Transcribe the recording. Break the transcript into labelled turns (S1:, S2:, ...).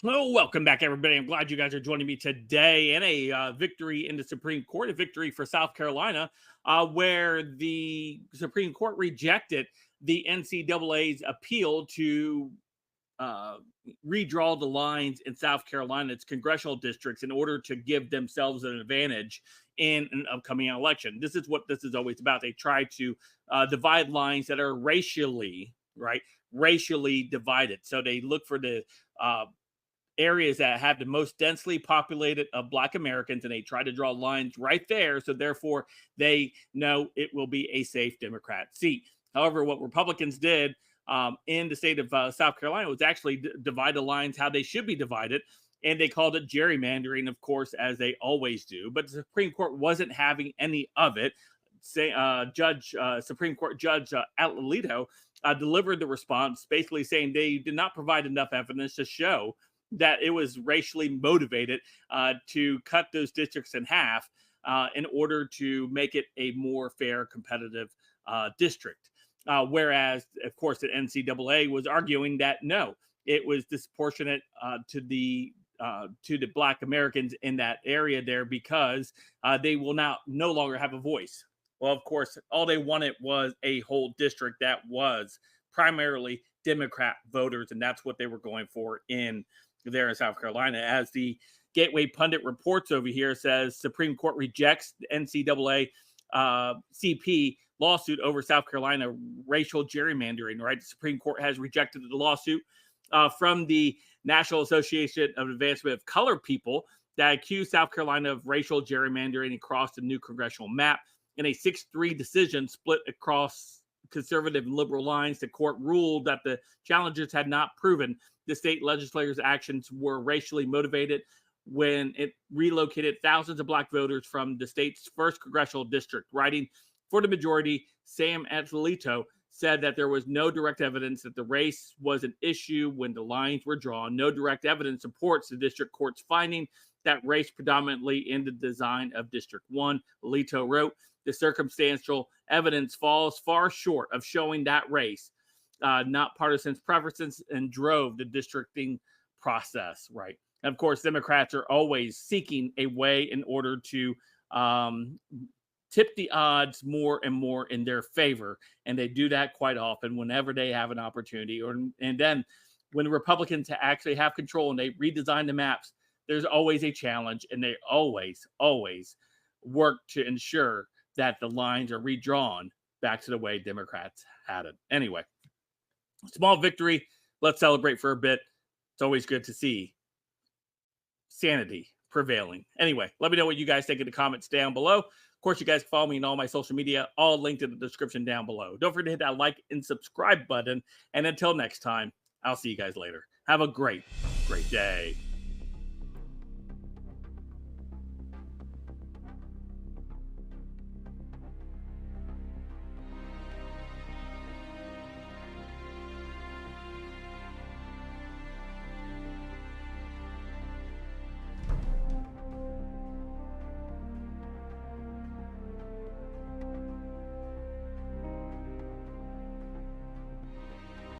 S1: Oh, welcome back, everybody. I'm glad you guys are joining me today in a victory in the Supreme Court, a victory for South Carolina, where the Supreme Court rejected the NCAA's appeal to uh, redraw the lines in South Carolina's congressional districts in order to give themselves an advantage in an upcoming election. This is what this is always about. They try to divide lines that are racially divided. So they look for the uh, areas that have the most densely populated of Black Americans, and they try to draw lines right there. So therefore, they know it will be a safe Democrat seat. However, what Republicans did in the state of South Carolina was actually divide the lines how they should be divided. And they called it gerrymandering, of course, as they always do. But the Supreme Court wasn't having any of it. Supreme Court Judge Alito delivered the response, basically saying they did not provide enough evidence to show that it was racially motivated to cut those districts in half in order to make it a more fair, competitive district. Whereas, of course, the NCAA was arguing that no, it was disproportionate to the Black Americans in that area there because they will now no longer have a voice. Well, of course, all they wanted was a whole district that was primarily Democrat voters, and that's what they were going for in there in South Carolina. As the Gateway Pundit reports over here, says Supreme Court rejects the NCAA CP lawsuit over South Carolina racial gerrymandering. Right, the Supreme Court has rejected the lawsuit from the National Association of Advancement of Colored People that accused South Carolina of racial gerrymandering across the new congressional map. In a 6-3 decision split across conservative and liberal lines, the court ruled that the challengers had not proven the state legislature's actions were racially motivated when it relocated thousands of Black voters from the state's first congressional district. Writing for the majority, Sam Alito said that there was no direct evidence that the race was an issue when the lines were drawn. No direct evidence supports the district court's finding that race predominantly in the design of District 1. Alito wrote, the circumstantial evidence falls far short of showing that race, not partisan preferences, and drove the districting process, right? And of course, Democrats are always seeking a way in order to tip the odds more and more in their favor. And they do that quite often whenever they have an opportunity. And then when the Republicans actually have control and they redesign the maps, there's always a challenge, and they always work to ensure that the lines are redrawn back to the way Democrats had it. Anyway, small victory. Let's celebrate for a bit. It's always good to see sanity prevailing. Anyway, let me know what you guys think in the comments down below. Of course, you guys can follow me on all my social media, all linked in the description down below. Don't forget to hit that like and subscribe button. And until next time, I'll see you guys later. Have a great day.